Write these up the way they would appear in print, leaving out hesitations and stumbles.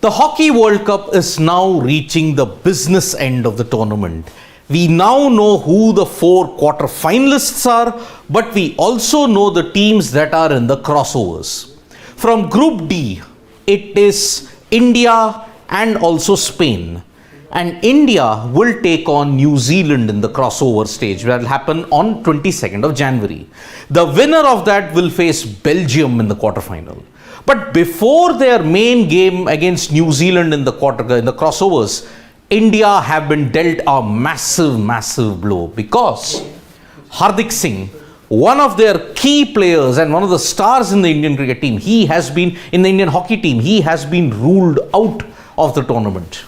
The Hockey World Cup is now reaching the business end of the tournament. We now know who the 4 quarterfinalists are, but we also know the teams that are in the crossovers. From Group D, it is India and also Spain. And India will take on New Zealand in the crossover stage, that will happen on 22nd of January. The winner of that will face Belgium in the quarterfinal. But before their main game against New Zealand in the crossovers, India have been dealt a massive blow because Hardik Singh, one of their key players and one of the stars in the Indian cricket team, he has been in the Indian hockey team, he has been ruled out of the tournament.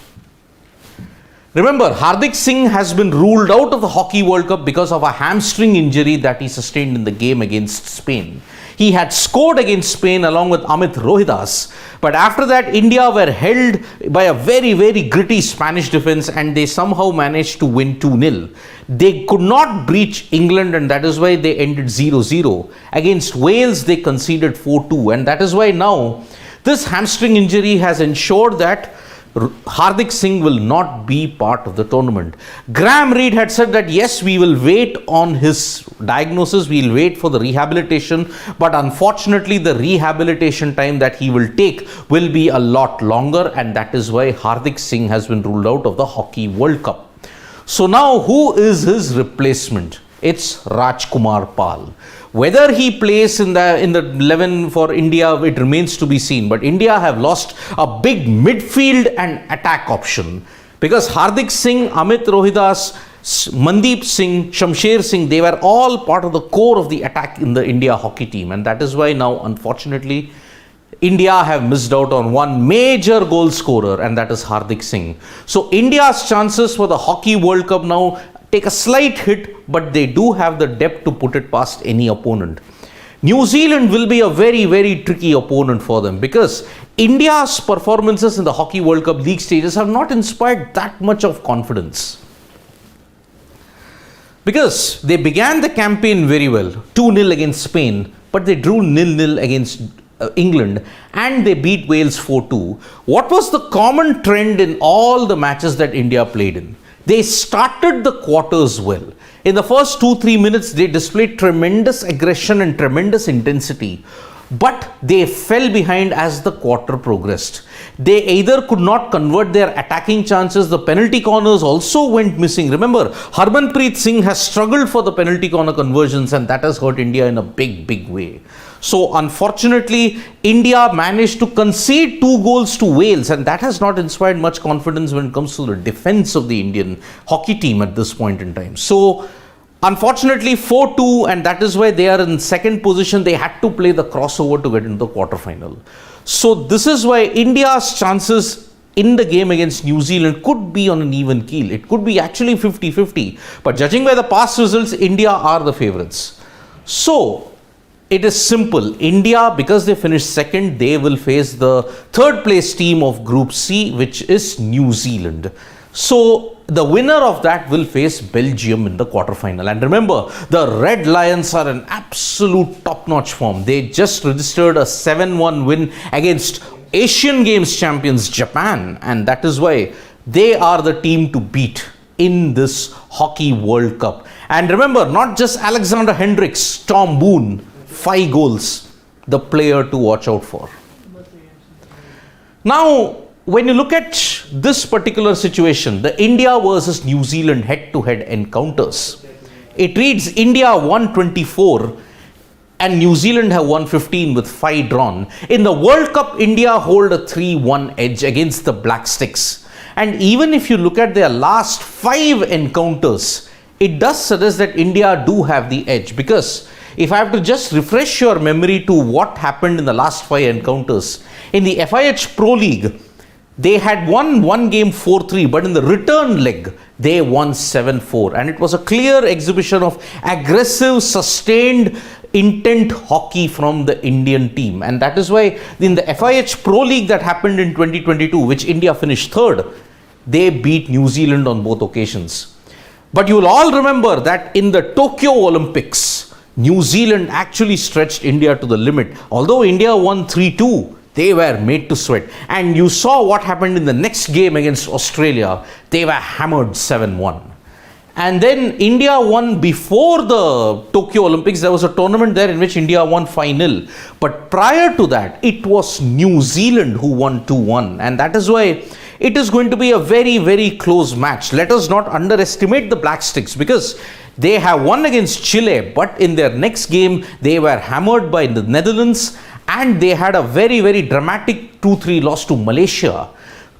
Remember, Hardik Singh has been ruled out of the Hockey World Cup because of a hamstring injury that he sustained in the game against Spain. He had scored against Spain along with Amit Rohidas, but after that India were held by a very gritty Spanish defense and they somehow managed to win 2-0. They could not breach England and that is why they ended 0-0. Against Wales they conceded 4-2 and that is why now this hamstring injury has ensured that Hardik Singh will not be part of the tournament. Graham Reid had said that yes, we will wait on his diagnosis, we will wait for the rehabilitation, but unfortunately the rehabilitation time that he will take will be a lot longer and that is why Hardik Singh has been ruled out of the Hockey World Cup. So now who is his replacement? It's Rajkumar Pal. Whether he plays in the 11 for India, it remains to be seen. But India have lost a big midfield and attack option because Hardik Singh, Amit Rohidas, Mandeep Singh, Shamsher Singh, they were all part of the core of the attack in the India hockey team. And that is why now, unfortunately, India have missed out on one major goal scorer and that is Hardik Singh. So India's chances for the Hockey World Cup now take a slight hit, but they do have the depth to put it past any opponent. New Zealand will be a very tricky opponent for them because India's performances in the Hockey World Cup league stages have not inspired that much of confidence. Because they began the campaign very well, 2-0 against Spain, but they drew 0-0 against England and they beat Wales 4-2. What was the common trend in all the matches that India played in? They started the quarters well. In the first 2-3 minutes, they displayed tremendous aggression and tremendous intensity. But they fell behind as the quarter progressed. They either could not convert their attacking chances. The penalty corners also went missing. Remember, Harmanpreet Singh has struggled for the penalty corner conversions and that has hurt India in a big way. So unfortunately, India managed to concede 2 goals to Wales and that has not inspired much confidence when it comes to the defense of the Indian hockey team at this point in time. So unfortunately 4-2 and that is why they are in second position. They had to play the crossover to get into the quarterfinal. So this is why India's chances in the game against New Zealand could be on an even keel. It could be actually 50-50. But judging by the past results, India are the favourites. So it is simple. India, because they finished second, they will face the third place team of Group C, which is New Zealand. So the winner of that will face Belgium in the quarterfinal. And remember, the Red Lions are in absolute top-notch form. They just registered a 7-1 win against Asian Games champions Japan. And that is why they are the team to beat in this Hockey World Cup. And remember, not just Alexander Hendricks, Tom Boone, 5 goals, the player to watch out for. Now, when you look at this particular situation, the India versus New Zealand head-to-head encounters, it reads India 124 and New Zealand have 115 with 5 drawn. In the World Cup, India hold a 3-1 edge against the Black Sticks. And even if you look at their last 5 encounters, it does suggest that India do have the edge because if I have to just refresh your memory to what happened in the last 5 encounters, in the FIH Pro League, they had won one game 4-3, but in the return leg, they won 7-4. And it was a clear exhibition of aggressive, sustained, intent hockey from the Indian team. And that is why in the FIH Pro League that happened in 2022, which India finished third, they beat New Zealand on both occasions. But you will all remember that in the Tokyo Olympics, New Zealand actually stretched India to the limit. Although India won 3-2, They were made to sweat. And you saw what happened in the next game against Australia. They were hammered 7-1. And then India won before the Tokyo Olympics. There was a tournament there in which India won 5-0. But prior to that, it was New Zealand who won 2-1. And that is why it is going to be a very, very close match. Let us not underestimate the Black Sticks, because they have won against Chile, but in their next game, they were hammered by the Netherlands, and they had a very, very dramatic 2-3 loss to Malaysia.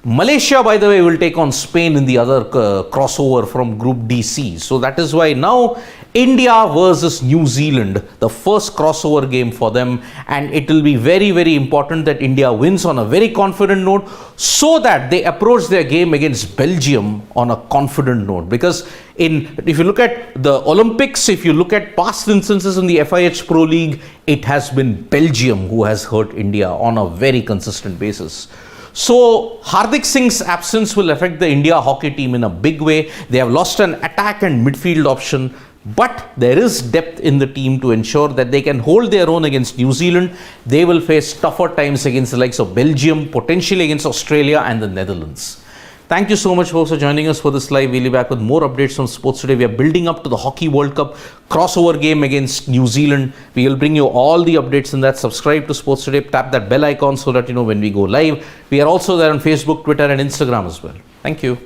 Malaysia, by the way, will take on Spain in the other crossover from Group DC. So that is why now India versus New Zealand, the first crossover game for them, and it will be very, very important that India wins on a very confident note, so that they approach their game against Belgium on a confident note. Because if you look at the Olympics, if you look at past instances in the FIH Pro League, it has been Belgium who has hurt India on a very consistent basis. So Hardik Singh's absence will affect the India hockey team in a big way. They have lost an attack and midfield option, but there is depth in the team to ensure that they can hold their own against New Zealand. They will face tougher times against the likes of Belgium, potentially against Australia and the Netherlands. Thank you so much for joining us for this live. We'll be back with more updates from Sports Today. We are building up to the Hockey World Cup crossover game against New Zealand. We will bring you all the updates in that. Subscribe to Sports Today. Tap that bell icon so that you know when we go live. We are also there on Facebook, Twitter and Instagram as well. Thank you.